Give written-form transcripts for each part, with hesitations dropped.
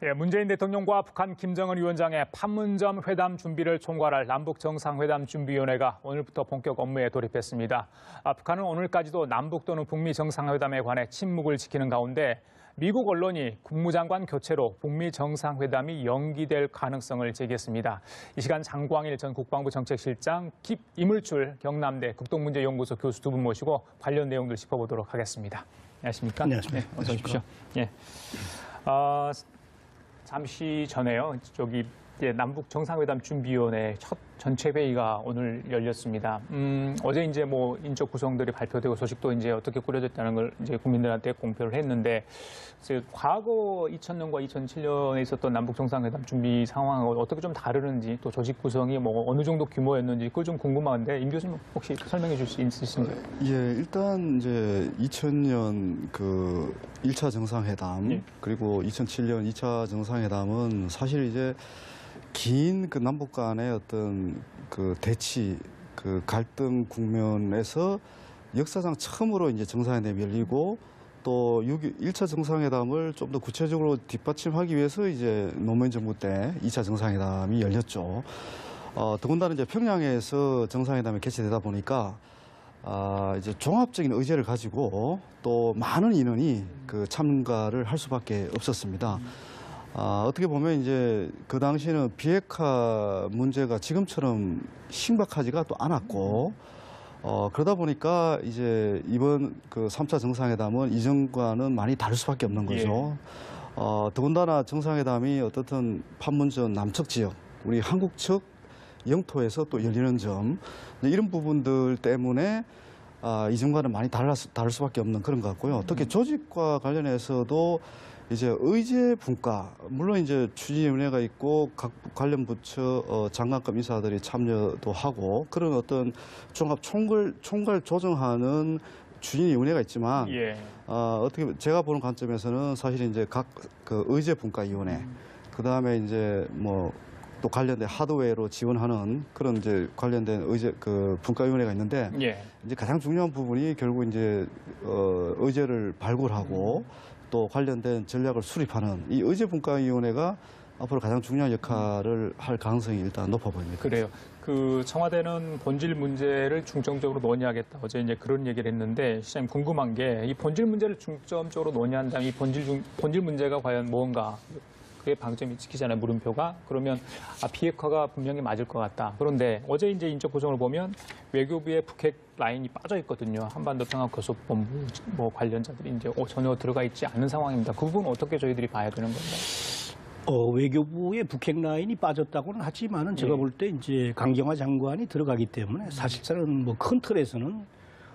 예, 문재인 대통령과 북한 김정은 위원장의 판문점 회담 준비를 총괄할 남북정상회담준비위원회가 오늘부터 본격 업무에 돌입했습니다. 북한은 오늘까지도 남북 또는 북미 정상회담에 관해 침묵을 지키는 가운데 미국 언론이 국무장관 교체로 북미 정상회담이 연기될 가능성을 제기했습니다. 이 시간 장광일 전 국방부 정책실장, 이물출 경남대 국동문제연구소 교수 두 분 모시고 관련 내용들 짚어보도록 하겠습니다. 안녕하십니까? 안녕하십니까? 네, 어서 오십시오. 예. 잠시 전에요. 남북 정상회담 준비위원회 첫 전체 회의가 오늘 열렸습니다. 어제 이제 인적 구성들이 발표되고 소식도 이제 어떻게 꾸려졌다는 걸 이제 국민들한테 공표를 했는데, 과거 2000년과 2007년에 있었던 남북 정상회담 준비 상황하고 어떻게 좀 다르는지, 또 조직 구성이 어느 정도 규모였는지 그걸 좀 궁금한데, 임 교수님 혹시 설명해 줄 수 있으신가요? 예, 일단 이제 2000년 그 1차 정상회담, 예. 그리고 2007년 2차 정상회담은 사실 이제 긴 그 남북 간의 어떤 그 대치, 그 갈등 국면에서 역사상 처음으로 이제 정상회담이 열리고, 또 1차 정상회담을 좀 더 구체적으로 뒷받침하기 위해서 이제 노무현 정부 때 2차 정상회담이 열렸죠. 더군다나 이제 평양에서 정상회담이 개최되다 보니까 이제 종합적인 의제를 가지고 또 많은 인원이 그 참가를 할 수밖에 없었습니다. 어떻게 보면 이제 그 당시에는 비핵화 문제가 지금처럼 심각하지가 또 않았고, 그러다 보니까 이제 이번 그 3차 정상회담은 이전과는 많이 다를 수밖에 없는 거죠. 더군다나 정상회담이 어떻든 판문점 남측 지역, 우리 한국 측 영토에서 또 열리는 점, 이런 부분들 때문에 이전과는 많이 다를 수밖에 없는 그런 것 같고요. 특히 조직과 관련해서도 이제 의제 분과, 물론 이제 추진위원회가 있고 각 관련 부처 장관급 인사들이 참여도 하고 그런 어떤 종합 총괄 조정하는 추진위원회가 있지만, 예. 어떻게 제가 보는 관점에서는 사실 이제 각 그 의제 분과위원회, 그 다음에 이제 또 관련된 하드웨어로 지원하는 그런 이제 관련된 의제 그 분과위원회가 있는데, 예. 이제 가장 중요한 부분이 결국 이제 의제를 발굴하고 또 관련된 전략을 수립하는 이 의제 분과위원회가 앞으로 가장 중요한 역할을 할 가능성이 일단 높아 보입니다. 그래요. 그 청와대는 본질 문제를 중점적으로 논의하겠다. 어제 이제 그런 얘기를 했는데, 시장님 궁금한 게 이 본질 문제를 중점적으로 논의한다면 이 본질 문제가 과연 뭔가? 그게 방점이 찍히잖아요, 물음표가. 그러면 비핵화가 분명히 맞을 것 같다. 그런데 어제 이제 인적 구성을 보면 외교부의 북핵 라인이 빠져 있거든요. 한반도 평화교섭본부 관련자들이 이제 전혀 들어가 있지 않은 상황입니다. 그 부분은 어떻게 저희들이 봐야 되는 건가요? 외교부의 북핵 라인이 빠졌다고는 하지만은 제가 볼 때 이제 강경화 장관이 들어가기 때문에 사실상은 큰 틀에서는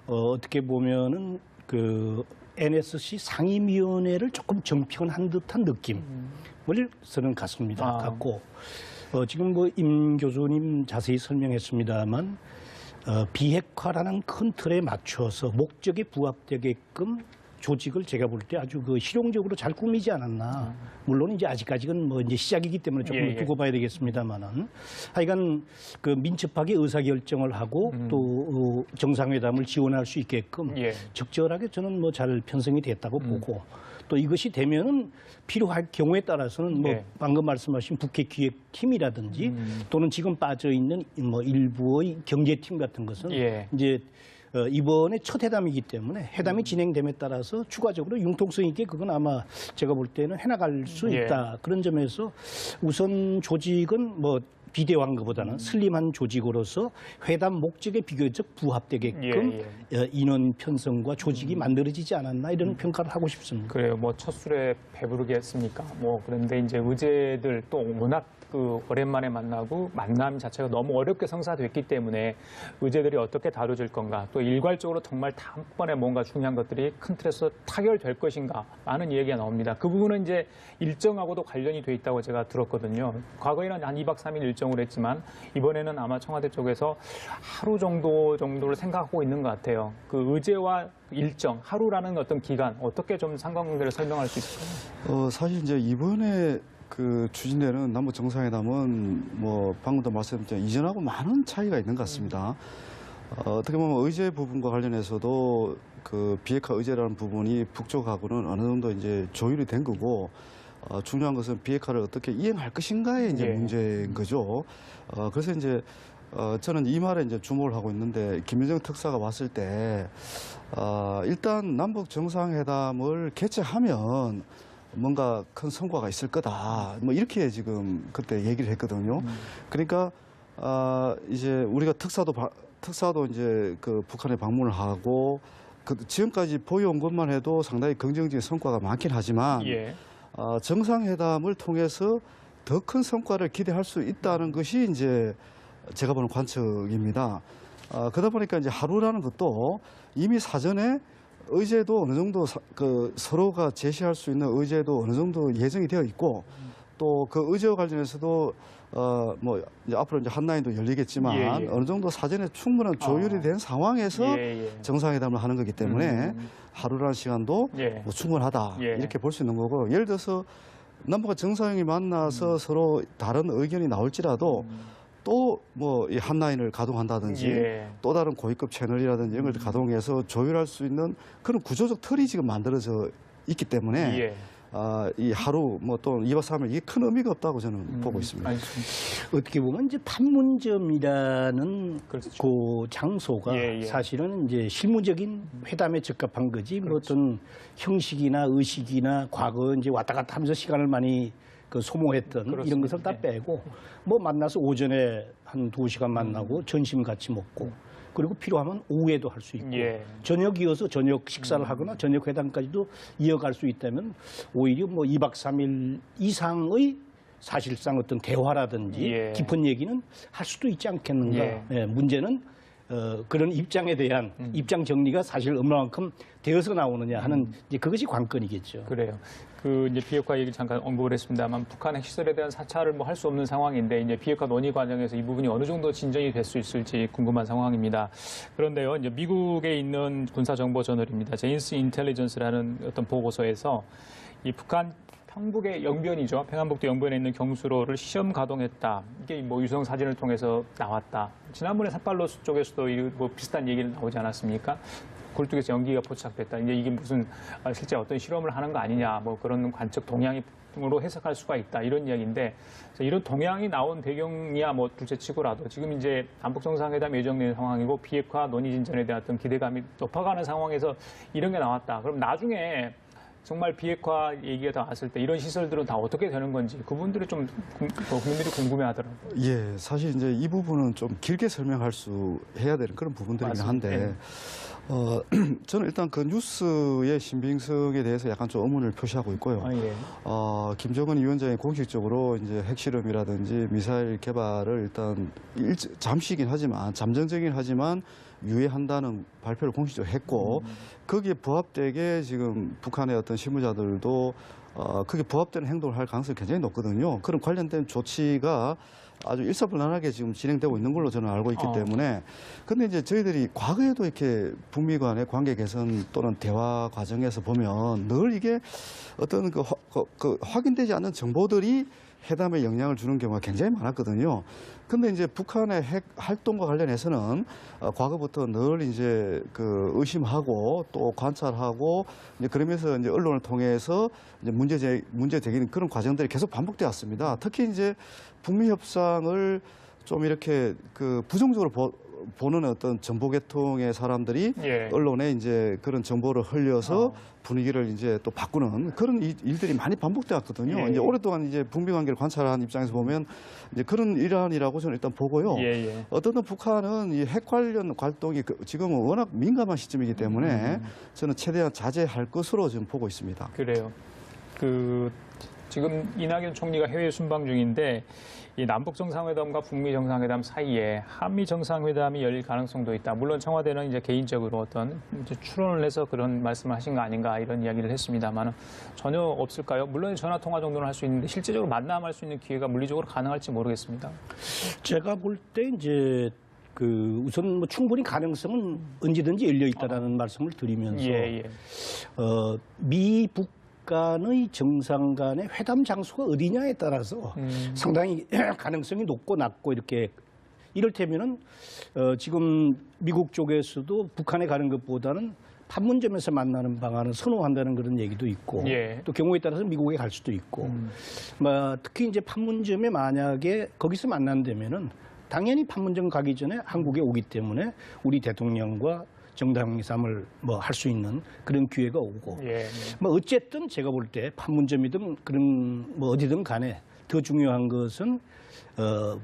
어떻게 보면은 그 NSC 상임위원회를 조금 정편한 듯한 느낌을 저는 갖고, 지금 임 교수님 자세히 설명했습니다만, 비핵화라는 큰 틀에 맞춰서 목적에 부합되게끔 조직을 제가 볼 때 아주 실용적으로 잘 꾸미지 않았나. 물론 이제 아직까지는 이제 시작이기 때문에 조금 두고 봐야 되겠습니다만은, 하여간 그 민첩하게 의사결정을 하고 또 정상회담을 지원할 수 있게끔 적절하게 저는 잘 편성이 됐다고 보고, 또 이것이 되면은 필요할 경우에 따라서는 방금 말씀하신 북핵 기획팀이라든지 또는 지금 빠져 있는 일부의 경제팀 같은 것은 이제 이번에 첫 회담이기 때문에 회담이 진행됨에 따라서 추가적으로 융통성 있게 그건 아마 제가 볼 때는 해나갈 수 있다. 그런 점에서 우선 조직은 비대화한 것보다는 슬림한 조직으로서 회담 목적에 비교적 부합되게끔 인원 편성과 조직이 만들어지지 않았나, 이런 평가를 하고 싶습니다. 그래요. 첫 술에 배부르겠습니까? 그런데 이제 의제들 또 워낙 오랜만에 만나고 만남 자체가 너무 어렵게 성사됐기 때문에 의제들이 어떻게 다뤄질 건가, 또 일괄적으로 정말 다음번에 뭔가 중요한 것들이 큰 틀에서 타결될 것인가, 많은 이야기가 나옵니다. 그 부분은 이제 일정하고도 관련이 돼 있다고 제가 들었거든요. 과거에는 한 2박 3일 일정으로 했지만 이번에는 아마 청와대 쪽에서 하루 정도를 생각하고 있는 것 같아요. 그 의제와 일정, 하루라는 어떤 기간, 어떻게 좀 상관관계를 설명할 수 있을까요? 사실 이제 이번에 그 추진되는 남북 정상회담은 방금도 말씀드렸지만 이전하고 많은 차이가 있는 것 같습니다. 어떻게 보면 의제 부분과 관련해서도 그 비핵화 의제라는 부분이 북쪽하고는 어느 정도 이제 조율이 된 거고, 중요한 것은 비핵화를 어떻게 이행할 것인가의 이제 예. 문제인 거죠. 그래서 이제 저는 이 말에 이제 주목을 하고 있는데 김여정 특사가 왔을 때 일단 남북 정상회담을 개최하면 뭔가 큰 성과가 있을 거다. 뭐 이렇게 지금 그때 얘기를 했거든요. 그러니까 이제 우리가 특사도 이제 그 북한에 방문을 하고 지금까지 보여온 것만 해도 상당히 긍정적인 성과가 많긴 하지만 예. 정상회담을 통해서 더 큰 성과를 기대할 수 있다는 것이 이제 제가 보는 관측입니다. 그러다 보니까 이제 하루라는 것도 이미 사전에 의제도 어느 정도 서로가 제시할 수 있는 의제도 어느 정도 예정이 되어 있고 또 그 의제와 관련해서도 뭐 이제 앞으로 이제 한라인도 열리겠지만 예, 예. 어느 정도 사전에 충분한 조율이 된 상황에서 예, 예. 정상회담을 하는 거기 때문에 하루라는 시간도 예. 뭐 충분하다 예. 이렇게 볼 수 있는 거고 예를 들어서 남북과 정상이 만나서 서로 다른 의견이 나올지라도 또 뭐 이 한라인을 가동한다든지 예. 또 다른 고위급 채널이라든지 이런 걸 가동해서 조율할 수 있는 그런 구조적 틀이 지금 만들어져 있기 때문에 예. 이 하루 뭐 또 2박 3일 이게 큰 의미가 없다고 저는 보고 있습니다. 알겠습니다. 어떻게 보면 이제 판문점이라는 그렇죠. 그 장소가 예, 예. 사실은 이제 실무적인 회담에 적합한 거지 뭐 어떤 형식이나 의식이나 과거 이제 왔다 갔다 하면서 시간을 많이 그 소모했던 이런 그렇습니다. 것을 다 예. 빼고 뭐 만나서 오전에 한 2시간 만나고 점심 같이 먹고 그리고 필요하면 오후에도 할 수 있고 예. 저녁이어서 저녁 식사를 하거나 저녁 회담까지도 이어갈 수 있다면 오히려 뭐 2박 3일 이상의 사실상 어떤 대화라든지 예. 깊은 얘기는 할 수도 있지 않겠는가. 예. 예, 문제는 그런 입장에 대한 입장 정리가 사실 얼마만큼 되어서 나오느냐 하는 이제 그것이 관건이겠죠. 그래요. 그 이제 비핵화 얘기를 잠깐 언급을 했습니다만 북한 핵시설에 대한 사찰을 뭐 할 수 없는 상황인데 이제 비핵화 논의 과정에서 이 부분이 어느 정도 진전이 될 수 있을지 궁금한 상황입니다. 그런데요, 이제 미국에 있는 군사정보 저널입니다. 제인스 인텔리전스라는 어떤 보고서에서 이 북한 평북의 영변이죠. 평안북도 영변에 있는 경수로를 시험 가동했다. 이게 뭐 유성 사진을 통해서 나왔다. 지난번에 삿발로스 쪽에서도 뭐 비슷한 얘기를 나오지 않았습니까? 굴뚝에서 연기가 포착됐다. 이제 이게 무슨 실제 어떤 실험을 하는 거 아니냐, 뭐 그런 관측 동향으로 해석할 수가 있다. 이런 이야기인데 이런 동향이 나온 배경이야 뭐 둘째치고라도 지금 이제 남북 정상회담 예정된 상황이고 비핵화 논의 진전에 대한 어떤 기대감이 높아가는 상황에서 이런 게 나왔다. 그럼 나중에 정말 비핵화 얘기가 나왔을 때 이런 시설들은 다 어떻게 되는 건지 그분들이 좀 국민들이 궁금해하더라고요. 예, 사실 이제 이 부분은 좀 길게 설명할 수 해야 되는 그런 부분들이긴 맞습니다. 한데 저는 일단 그 뉴스의 신빙성에 대해서 약간 좀 의문을 표시하고 있고요. 아, 예. 김정은 위원장이 공식적으로 이제 핵실험이라든지 미사일 개발을 일단 잠시긴 하지만 잠정적이긴 하지만 유예한다는 발표를 공식적으로 했고 거기에 부합되게 지금 북한의 어떤 실무자들도 그게 부합되는 행동을 할 가능성이 굉장히 높거든요. 그런 관련된 조치가 아주 일사불란하게 지금 진행되고 있는 걸로 저는 알고 있기 때문에 근데 이제 저희들이 과거에도 이렇게 북미 간의 관계 개선 또는 대화 과정에서 보면 늘 이게 어떤 그 확인되지 않는 정보들이 회담에 영향을 주는 경우가 굉장히 많았거든요. 근데 이제 북한의 핵 활동과 관련해서는 과거부터 늘 이제 그 의심하고 또 관찰하고 이제 그러면서 이제 언론을 통해서 이제 문제 제기는 그런 과정들이 계속 반복되어 왔습니다. 특히 이제 북미 협상을 좀 이렇게 그 부정적으로 보는 어떤 정보계통의 사람들이 예. 언론에 이제 그런 정보를 흘려서 분위기를 이제 또 바꾸는 그런 일들이 많이 반복되어 왔거든요. 예. 이제 오랫동안 이제 북미 관계를 관찰한 입장에서 보면 이제 그런 일환이라고 저는 일단 보고요. 예. 어떤 북한은 이 핵 관련 활동이 지금은 워낙 민감한 시점이기 때문에 저는 최대한 자제할 것으로 지금 보고 있습니다. 그래요. 지금 이낙연 총리가 해외 순방 중인데 이 남북 정상회담과 북미 정상회담 사이에 한미 정상회담이 열릴 가능성도 있다. 물론 청와대는 이제 개인적으로 어떤 이제 추론을 해서 그런 말씀을 하신 거 아닌가 이런 이야기를 했습니다만 전혀 없을까요? 물론 전화 통화 정도는 할 수 있는데 실제적으로 만남할 수 있는 기회가 물리적으로 가능할지 모르겠습니다. 제가 볼 때 이제 우선 뭐 충분히 가능성은 언제든지 열려 있다라는 말씀을 드리면서 미북 간의 정상 간의 회담 장소가 어디냐에 따라서 상당히 가능성이 높고 낮고 이렇게 이를테면은 지금 미국 쪽에서도 북한에 가는 것보다는 판문점에서 만나는 방안을 선호한다는 그런 얘기도 있고 예. 또 경우에 따라서 미국에 갈 수도 있고 뭐 특히 이제 판문점에 만약에 거기서 만난다면은 당연히 판문점 가기 전에 한국에 오기 때문에 우리 대통령과 정상회담을 뭐 할 수 있는 그런 기회가 오고 예. 뭐 어쨌든 제가 볼 때 판문점이든 그런 뭐 어디든 간에 더 중요한 것은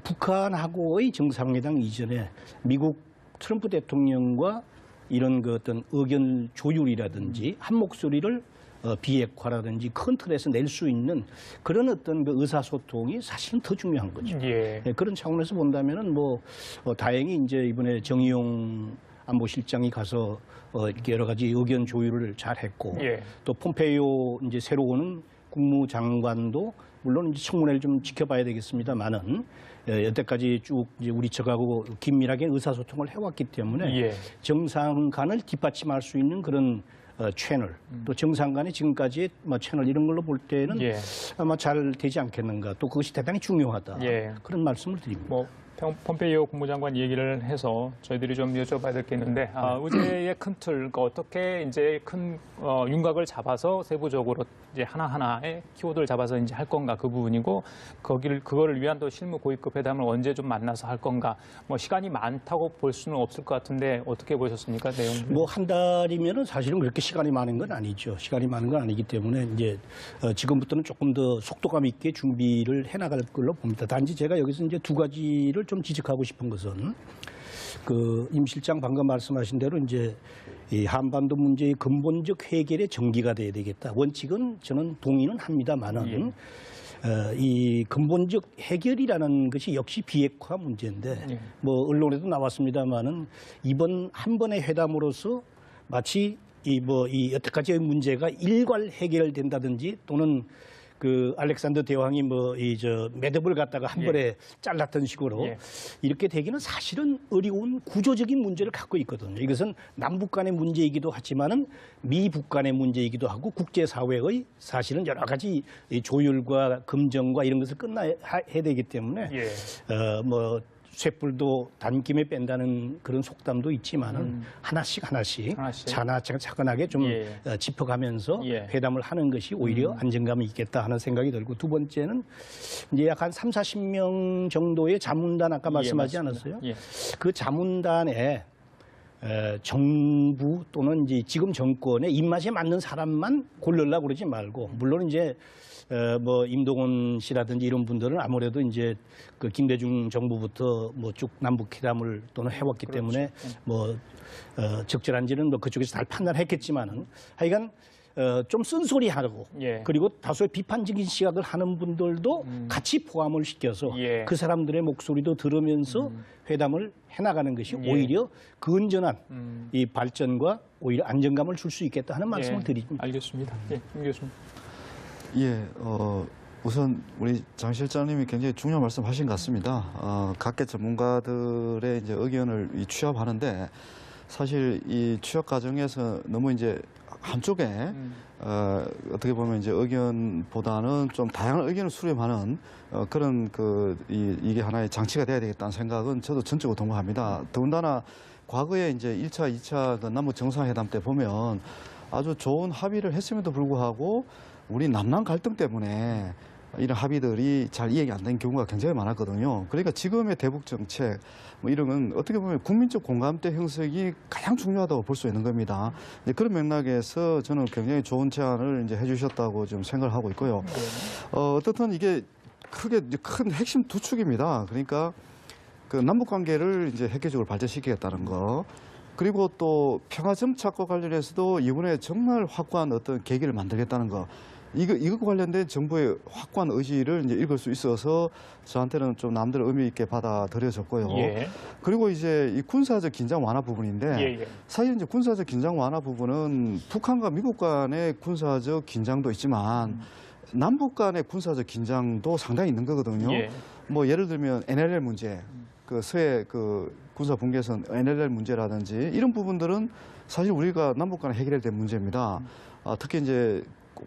북한하고의 정상회담 이전에 미국 트럼프 대통령과 이런 그 어떤 의견 조율이라든지 한 목소리를 비핵화라든지 큰 틀에서 낼 수 있는 그런 어떤 그 의사소통이 사실은 더 중요한 거죠. 예. 네, 그런 차원에서 본다면은 뭐 다행히 이제 이번에 정의용 안보실장이 가서 이렇게 여러 가지 의견 조율을 잘 했고 예. 또 폼페이오 이제 새로 오는 국무장관도 물론 이제 청문회를 좀 지켜봐야 되겠습니다만은 여태까지 쭉 이제 우리 측하고 긴밀하게 의사소통을 해왔기 때문에 예. 정상 간을 뒷받침할 수 있는 그런 채널 또 정상 간의 지금까지의 뭐 채널 이런 걸로 볼 때는 예. 아마 잘 되지 않겠는가 또 그것이 대단히 중요하다 예. 그런 말씀을 드립니다. 뭐 폼페이오 국무장관 얘기를 해서 저희들이 좀 여쭤봐야 될 게 있는데 의제의 큰 틀, 그러니까 어떻게 이제 큰 윤곽을 잡아서 세부적으로 이제 하나하나의 키워드를 잡아서 이제 할 건가 그 부분이고 그거를 위한 또 실무 고위급 회담을 언제 좀 만나서 할 건가 뭐 시간이 많다고 볼 수는 없을 것 같은데 어떻게 보셨습니까 내용? 뭐 한 달이면은 사실은 그렇게 시간이 많은 건 아니죠. 시간이 많은 건 아니기 때문에 이제 지금부터는 조금 더 속도감 있게 준비를 해나갈 걸로 봅니다. 단지 제가 여기서 이제 두 가지를 좀 지적하고 싶은 것은 그 임 실장 방금 말씀하신 대로 이제 이 한반도 문제의 근본적 해결의 전기가 돼야 되겠다. 원칙은 저는 동의는 합니다만은 이 근본적 해결이라는 것이 역시 비핵화 문제인데 예. 뭐 언론에도 나왔습니다만은 이번 한 번의 회담으로서 마치 이 여태까지의 문제가 일괄 해결된다든지 또는 그 알렉산더 대왕이 뭐 매듭을 갖다가 한 예. 번에 잘랐던 식으로 예. 이렇게 되기는 사실은 어려운 구조적인 문제를 갖고 있거든요. 이것은 남북 간의 문제이기도 하지만은 미북 간의 문제이기도 하고 국제사회의 사실은 여러 가지 이 조율과 금정과 이런 것을 끝나야 되기 때문에 예. 뭐 쇳불도 단김에 뺀다는 그런 속담도 있지만은 하나씩 차근하게 좀 예. 짚어가면서 예. 회담을 하는 것이 오히려 안정감이 있겠다 하는 생각이 들고 두 번째는 이제 약 한 30-40명 정도의 자문단 아까 말씀하지 맞습니다. 않았어요? 예. 그 자문단에 정부 또는 이제 지금 정권의 입맛에 맞는 사람만 고르려고 그러지 말고 물론 이제 뭐 임동원 씨라든지 이런 분들은 아무래도 이제 그 김대중 정부부터 뭐 쭉 남북 회담을 또는 해왔기 그렇죠. 때문에 뭐 적절한지는 뭐 그쪽에서 잘 판단했겠지만은 하여간 좀 쓴소리하고 예. 그리고 다소 비판적인 시각을 하는 분들도 같이 포함을 시켜서 예. 그 사람들의 목소리도 들으면서 회담을 해나가는 것이 예. 오히려 건전한 이 발전과 오히려 안정감을 줄 수 있겠다 하는 말씀을 예. 드립니다. 알겠습니다. 예, 임 교수님. 예, 우선 우리 장 실장님이 굉장히 중요한 말씀하신 것 같습니다. 각계 전문가들의 이제 의견을 취합하는데 사실 이 취합 과정에서 너무 이제 한쪽에 어떻게 보면 이제 의견보다는 좀 다양한 의견을 수렴하는 그런 이게 하나의 장치가 돼야 되겠다는 생각은 저도 전적으로 동감합니다. 더군다나 과거에 이제 1차, 2차 그 남북 정상회담 때 보면 아주 좋은 합의를 했음에도 불구하고 우리 남남 갈등 때문에 이런 합의들이 잘 이해가 안 된 경우가 굉장히 많았거든요. 그러니까 지금의 대북 정책 뭐 이런 건 어떻게 보면 국민적 공감대 형성이 가장 중요하다고 볼 수 있는 겁니다. 이제 그런 맥락에서 저는 굉장히 좋은 제안을 이제 해주셨다고 좀 생각을 하고 있고요. 어떻든 이게 크게 이제 큰 핵심 두 축입니다. 그러니까 그 남북 관계를 이제 획기적으로 발전시키겠다는 거. 그리고 또 평화 정착과 관련해서도 이번에 정말 확고한 어떤 계기를 만들겠다는 거. 이것과 관련된 정부의 확고한 의지를 이제 읽을 수 있어서 저한테는 좀 남들 의미 있게 받아들여졌고요. 예. 그리고 이제 이 군사적 긴장 완화 부분인데 예, 예. 사실 이제 군사적 긴장 완화 부분은 북한과 미국 간의 군사적 긴장도 있지만 남북 간의 군사적 긴장도 상당히 있는 거거든요. 예. 뭐 예를 들면 NLL 문제, 그 서해 그 군사 분계선 NLL 문제라든지 이런 부분들은 사실 우리가 남북 간에 해결해야 될 문제입니다. 특히 이제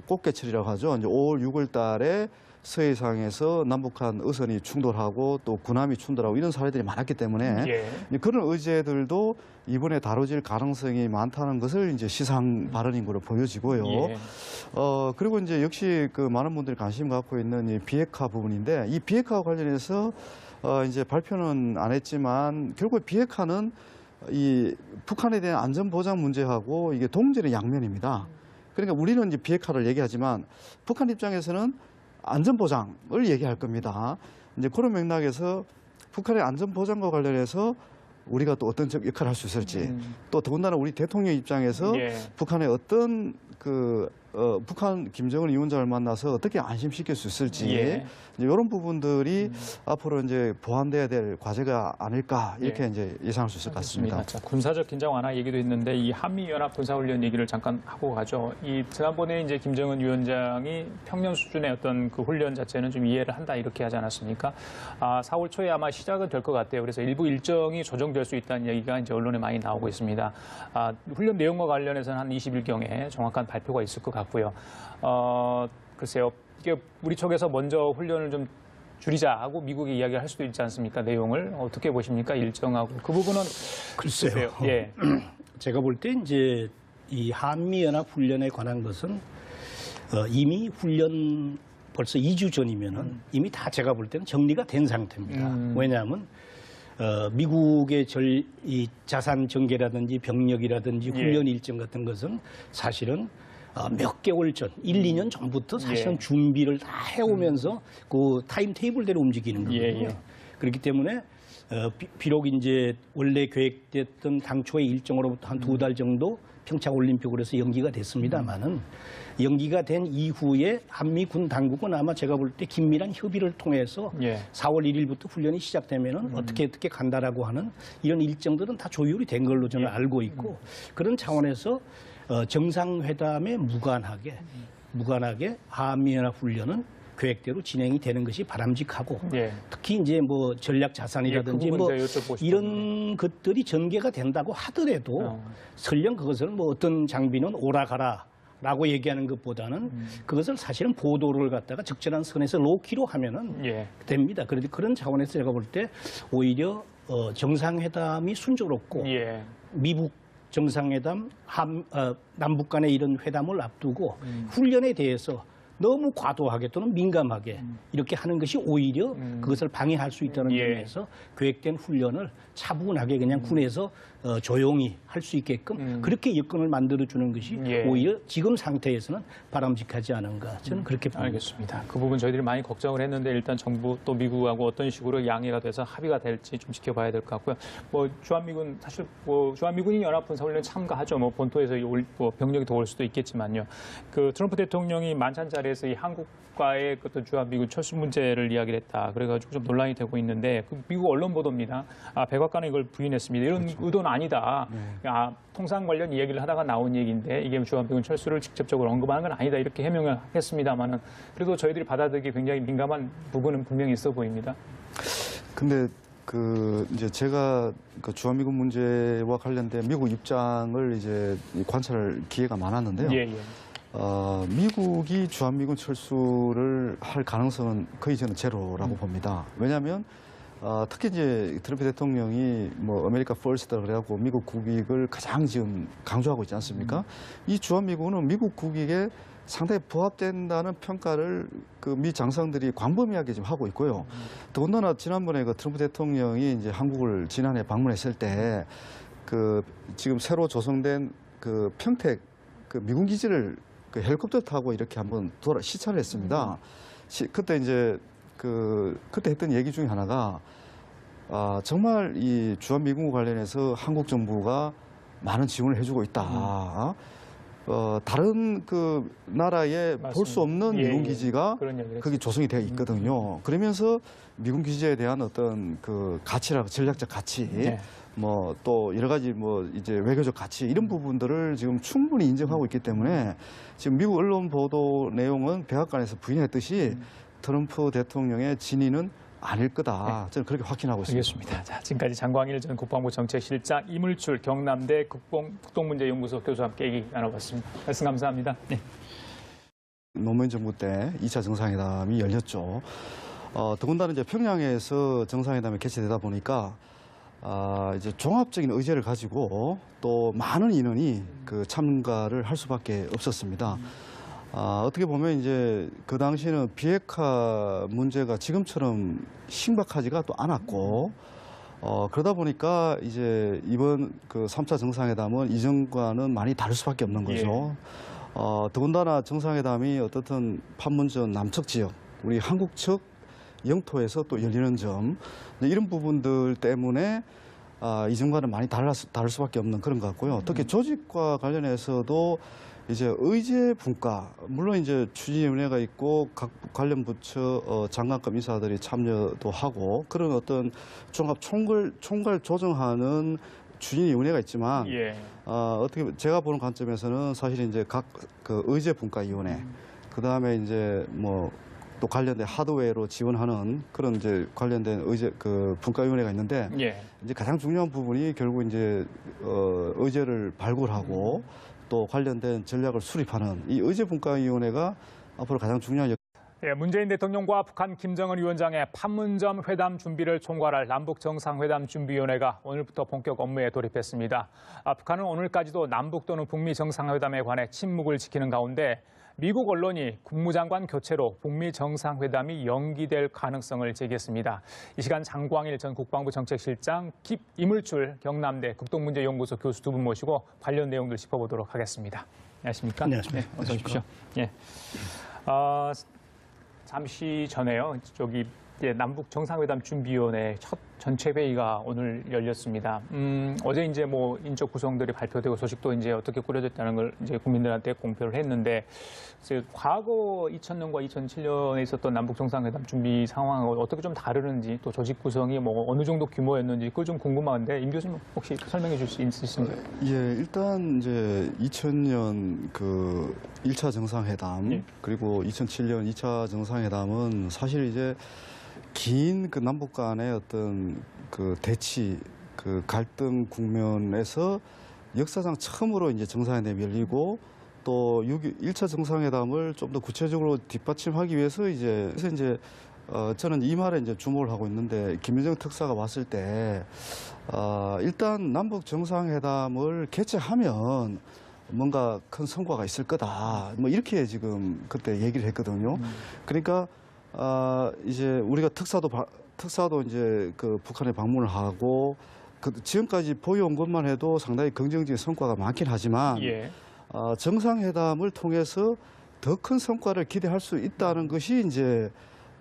꽃게철이라고 하죠. 이제 5월, 6월 달에 서해상에서 남북한 어선이 충돌하고 또 군함이 충돌하고 이런 사례들이 많았기 때문에 예. 그런 의제들도 이번에 다뤄질 가능성이 많다는 것을 이제 시상 발언인 것으로 보여지고요. 예. 그리고 이제 역시 그 많은 분들이 관심 갖고 있는 이 비핵화 부분인데 이 비핵화와 관련해서 이제 발표는 안 했지만 결국 비핵화는 이 북한에 대한 안전 보장 문제하고 이게 동질의 양면입니다. 그러니까 우리는 이제 비핵화를 얘기하지만 북한 입장에서는 안전 보장을 얘기할 겁니다. 이제 그런 맥락에서 북한의 안전 보장과 관련해서 우리가 또 어떤 역할을 할 수 있을지 또 더군다나 우리 대통령 입장에서 예. 북한의 어떤 북한 김정은 위원장을 만나서 어떻게 안심시킬 수 있을지 예. 이제 이런 부분들이 앞으로 이제 보완돼야 될 과제가 아닐까 이렇게 예. 이제 예상할 수 있을 것 같습니다. 자, 군사적 긴장 완화 얘기도 했는데 이 한미 연합 군사훈련 얘기를 잠깐 하고 가죠. 이 지난번에 이제 김정은 위원장이 평년 수준의 어떤 그 훈련 자체는 좀 이해를 한다 이렇게 하지 않았습니까? 4월 초에 아마 시작은 될 것 같아요. 그래서 일부 일정이 조정될 수 있다는 얘기가 이제 언론에 많이 나오고 있습니다. 훈련 내용과 관련해서는 한 20일경에 정확한 발표가 있을 것 같고요. 글쎄요. 이게 우리 쪽에서 먼저 훈련을 좀 줄이자 하고 미국이 이야기를 할 수도 있지 않습니까? 내용을 어떻게 보십니까? 일정하고 그 부분은 글쎄요. 예. 제가 볼 때 이제 이 한미연합 훈련에 관한 것은 이미 훈련 벌써 2주 전이면은 이미 다 제가 볼 때는 정리가 된 상태입니다. 왜냐하면 미국의 이 자산 전개라든지 병력이라든지 훈련 일정 같은 것은 사실은 몇 개월 전, 1, 2년 전부터 사실은 예. 준비를 다 해오면서 그 타임 테이블대로 움직이는 거거든요. 예. 그렇기 때문에 비록 이제 원래 계획됐던 당초의 일정으로부터 한 2달 정도 평창 올림픽으로 해서 연기가 됐습니다만은 연기가 된 이후에 한미 군 당국은 아마 제가 볼 때 긴밀한 협의를 통해서 예. 4월 1일부터 훈련이 시작되면은 어떻게 간다라고 하는 이런 일정들은 다 조율이 된 걸로 저는 알고 있고 그런 차원에서 정상회담에 무관하게 한미연합 훈련은 계획대로 진행이 되는 것이 바람직하고 예. 특히 이제 뭐 전략 자산이라든지 예, 그 뭐 부분 제가 여쭤보고 이런 것들이 전개가 된다고 하더라도 설령 그것을 뭐 어떤 장비는 오라가라라고 얘기하는 것보다는 그것을 사실은 보도를 갖다가 적절한 선에서 놓기로 하면은 예. 됩니다. 그런데 그런 차원에서 제가 볼 때 오히려 정상회담이 순조롭고 예. 미국 정상회담, 남북 간의 이런 회담을 앞두고 훈련에 대해서 너무 과도하게 또는 민감하게 이렇게 하는 것이 오히려 그것을 방해할 수 있다는 예. 점에서 계획된 훈련을 차분하게 그냥 군에서 조용히 할 수 있게끔 그렇게 여건을 만들어주는 것이 예. 오히려 지금 상태에서는 바람직하지 않은가 저는 그렇게 봅니다. 알겠습니다. 그 부분 저희들이 많이 걱정을 했는데 일단 정부 또 미국하고 어떤 식으로 양해가 돼서 합의가 될지 좀 지켜봐야 될 것 같고요. 뭐 주한미군 사실 뭐 주한미군이 연합군사훈련 참가하죠. 뭐 본토에서 뭐 병력이 더 올 수도 있겠지만요. 그 트럼프 대통령이 만찬 자리에서 이 한국과의 어떤 주한미군 철수 문제를 이야기를 했다. 그래가지고 좀 논란이 되고 있는데 그 미국 언론 보도입니다. 백악관은 이걸 부인했습니다. 이런 의도는 아니다. 통상 관련 이야기를 하다가 나온 얘기인데 이게 주한미군 철수를 직접적으로 언급하는 건 아니다. 이렇게 해명을 했습니다만은 그래도 저희들이 받아들이기 굉장히 민감한 부분은 분명히 있어 보입니다. 근데 이제 제가 그 주한미군 문제와 관련된 미국 입장을 이제 관찰할 기회가 많았는데요. 예, 예. 미국이 주한미군 철수를 할 가능성은 거의 저는 제로라고 봅니다. 왜냐하면 특히 이제 트럼프 대통령이 뭐 아메리카 퍼스트라 그래갖고 미국 국익을 가장 지금 강조하고 있지 않습니까? 이 주한미군은 미국 국익에 상당히 부합된다는 평가를 그 미 장성들이 광범위하게 지금 하고 있고요. 더군다나 지난번에 그 트럼프 대통령이 이제 한국을 지난해 방문했을 때 그 지금 새로 조성된 그 평택 그 미군 기지를 그 헬리콥터 타고 이렇게 한번 시찰을 했습니다. 그때 이제 그때 했던 얘기 중에 하나가 정말 이 주한미군과 관련해서 한국 정부가 많은 지원을 해주고 있다. 다른 그 나라에 볼 수 없는 예, 미군 예. 기지가 그런 얘기를 거기 조성이 되어 있거든요. 그러면서 미군 기지에 대한 어떤 그 가치라고 전략적 가치, 네. 뭐 또 여러 가지 뭐 이제 외교적 가치 이런 부분들을 지금 충분히 인정하고 있기 때문에 지금 미국 언론 보도 내용은 백악관에서 부인했듯이 트럼프 대통령의 진위는 아닐 거다. 저는 그렇게 확신하고 있습니다. 알겠습니다. 자, 지금까지 장광일 전 국방부 정책실장, 이물출 경남대 국동문제연구소 교수와 함께 얘기 나눠봤습니다. 말씀 감사합니다. 네. 노무현 정부 때 2차 정상회담이 열렸죠. 더군다나 이제 평양에서 정상회담이 개최되다 보니까 이제 종합적인 의제를 가지고 또 많은 인원이 그 참가를 할 수밖에 없었습니다. 어떻게 보면 이제 그 당시에는 비핵화 문제가 지금처럼 심각하지가 또 않았고, 그러다 보니까 이제 이번 그 3차 정상회담은 이전과는 많이 다를 수밖에 없는 거죠. 더군다나 정상회담이 어떻든 판문점 남측 지역, 우리 한국 측 영토에서 또 열리는 점, 이런 부분들 때문에 이전과는 많이 다를 수밖에 없는 그런 것 같고요. 특히 조직과 관련해서도 이제 의제 분과, 물론 이제 추진위원회가 있고 각 관련 부처 장관급 인사들이 참여도 하고 그런 어떤 종합 총괄 조정하는 추진위원회가 있지만 어떻게 제가 보는 관점에서는 사실 이제 각 그 의제 분과위원회, 그 다음에 이제 뭐 또 관련된 하드웨어로 지원하는 그런 이제 관련된 의제 그 분과위원회가 있는데 이제 가장 중요한 부분이 결국 이제 의제를 발굴하고 또 관련된 전략을 수립하는 이 의제 분과위원회가 앞으로 가장 중요한 문재인 대통령과 북한 김정은 위원장의 판문점 회담 준비를 총괄할 남북 정상회담 준비위원회가 오늘부터 본격 업무에 돌입했습니다. 북한은 오늘까지도 남북 또는 북미 정상회담에 관해 침묵을 지키는 가운데 미국 언론이 국무장관 교체로 북미 정상회담이 연기될 가능성을 제기했습니다. 이 시간 장광일 전 국방부 정책실장, 이물출 경남대 국동문제연구소 교수 두 분 모시고 관련 내용들 짚어보도록 하겠습니다. 안녕하십니까? 안녕하십니까? 어서 오십시오. 잠시 전에요. 남북 정상회담 준비위원회 첫 전체 회의가 오늘 열렸습니다. 어제 이제 뭐 인적 구성들이 발표되고 소식도 이제 어떻게 꾸려졌다는 걸 이제 국민들한테 공표를 했는데, 과거 2000년과 2007년에 있었던 남북 정상회담 준비 상황하고 어떻게 좀 다르는지, 또 조직 구성이 뭐 어느 정도 규모였는지 그걸 좀 궁금한데 임 교수님 혹시 설명해 줄 수 있으신가요? 예, 일단 이제 2000년 그 1차 정상회담 그리고 2007년 2차 정상회담은 사실 이제 긴 그 남북 간의 어떤 그 대치, 그 갈등 국면에서 역사상 처음으로 이제 정상회담이 열리고 또 1차 정상회담을 좀 더 구체적으로 뒷받침하기 위해서 이제 저는 이 말에 이제 주목을 하고 있는데, 김여정 특사가 왔을 때 일단 남북 정상회담을 개최하면 뭔가 큰 성과가 있을 거다, 뭐 이렇게 지금 그때 얘기를 했거든요. 그러니까 이제 우리가 특사도 이제 그 북한에 방문을 하고 지금까지 보여온 것만 해도 상당히 긍정적인 성과가 많긴 하지만 정상회담을 통해서 더 큰 성과를 기대할 수 있다는 것이 이제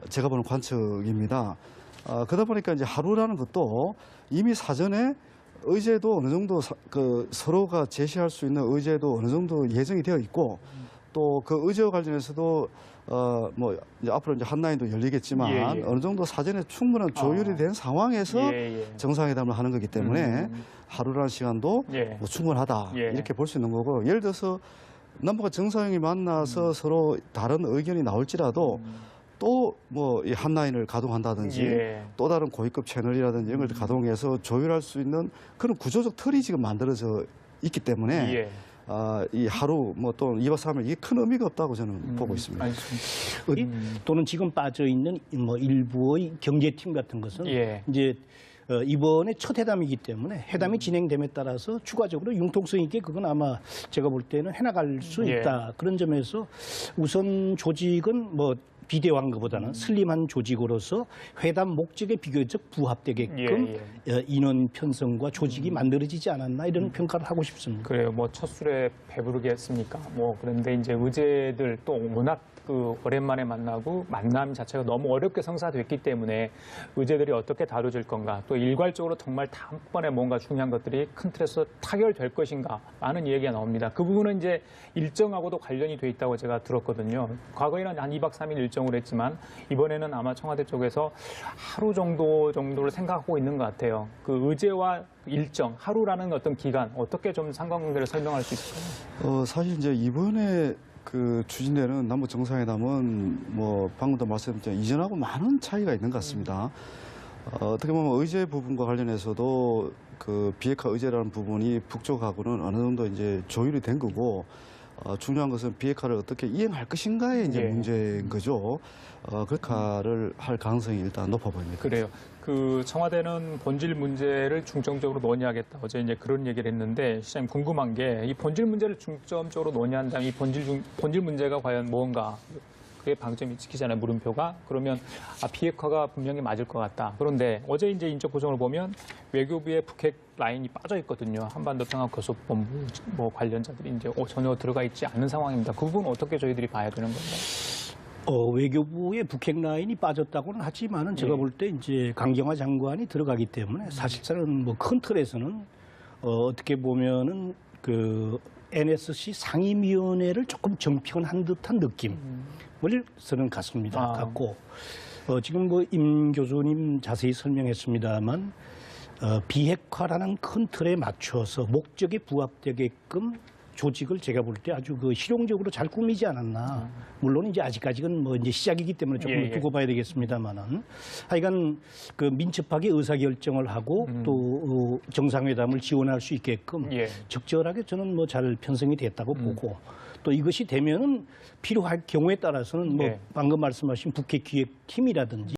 제가 보는 관측입니다. 그러다 보니까 이제 하루라는 것도 이미 사전에 의제도 어느 정도 서로가 제시할 수 있는 의제도 어느 정도 예정이 되어 있고, 또 그 의제와 관련해서도 뭐 이제 앞으로 이제 한라인도 열리겠지만 어느 정도 사전에 충분한 조율이 된 상황에서 정상회담을 하는 거기 때문에 하루라는 시간도 뭐 충분하다 이렇게 볼 수 있는 거고, 예를 들어서 남북한 정상이 만나서 서로 다른 의견이 나올지라도 또 뭐 이 한라인을 가동한다든지 또 다른 고위급 채널이라든지 이런 걸 가동해서 조율할 수 있는 그런 구조적 틀이 지금 만들어져 있기 때문에 이 하루 뭐 또 2박 3일 이게 큰 의미가 없다고 저는 보고 있습니다. 또는 지금 빠져 있는 뭐 일부의 경제팀 같은 것은 이제 이번에 첫 회담이기 때문에 회담이 진행됨에 따라서 추가적으로 융통성 있게 그건 아마 제가 볼 때는 해나갈 수 있다. 그런 점에서 우선 조직은 뭐 비대화한 것보다는 슬림한 조직으로서 회담 목적에 비교적 부합되게끔 인원 편성과 조직이 만들어지지 않았나 이런 평가를 하고 싶습니다. 그래요. 뭐 첫 술에 배부르겠습니까? 뭐 그런데 이제 의제들 또 워낙 그 오랜만에 만나고 만남 자체가 너무 어렵게 성사됐기 때문에 의제들이 어떻게 다뤄질 건가, 또 일괄적으로 정말 다음번에 뭔가 중요한 것들이 큰 틀에서 타결될 것인가 많은 얘기가 나옵니다. 그 부분은 이제 일정하고도 관련이 돼 있다고 제가 들었거든요. 과거에는 한 2박 3일 일정으로 했지만 이번에는 아마 청와대 쪽에서 하루 정도를 생각하고 있는 것 같아요. 그 의제와 일정, 하루라는 어떤 기간 어떻게 좀 상관관계를 설명할 수 있을까요? 사실 이제 이번에 그 추진되는 남북 정상회담은 뭐 방금도 말씀드렸지만 이전하고 많은 차이가 있는 것 같습니다. 어떻게 보면 의제 부분과 관련해서도 그 비핵화 의제라는 부분이 북쪽하고는 어느 정도 이제 조율이 된 거고, 중요한 것은 비핵화를 어떻게 이행할 것인가의 이제 예. 문제인 거죠. 그렇게를 할 가능성이 일단 높아 보입니다. 그래요. 그 청와대는 본질 문제를 중점적으로 논의하겠다. 어제 이제 그런 얘기를 했는데 시장님 궁금한 게 이 본질 문제를 중점적으로 논의한다면 이 본질 문제가 과연 뭔가 그게 방점이 찍히잖아요. 물음표가. 그러면 비핵화가 분명히 맞을 것 같다. 그런데 어제 이제 인적 구성을 보면 외교부의 북핵 라인이 빠져 있거든요. 한반도 평화교섭본부 뭐 관련자들이 이제 전혀 들어가 있지 않은 상황입니다. 그 부분 어떻게 저희들이 봐야 되는 건가요? 외교부의 북핵 라인이 빠졌다고는 하지만은 제가 예. 볼 때 이제 강경화 장관이 들어가기 때문에 사실상은 뭐 큰 틀에서는 어떻게 보면은 그 NSC 상임위원회를 조금 정편한 듯한 느낌을 저는 갖고 지금 뭐 임 교수님 자세히 설명했습니다만 비핵화라는 큰 틀에 맞춰서 목적에 부합되게끔 조직을 제가 볼 때 아주 그 실용적으로 잘 꾸미지 않았나. 물론 이제 아직까지는 뭐 이제 시작이기 때문에 조금 예, 예. 두고 봐야 되겠습니다만은 하여간 그 민첩하게 의사결정을 하고 또 정상회담을 지원할 수 있게끔 예. 적절하게 저는 뭐 잘 편성이 됐다고 보고 또 이것이 되면은 필요할 경우에 따라서는 뭐 예. 방금 말씀하신 북핵 기획팀이라든지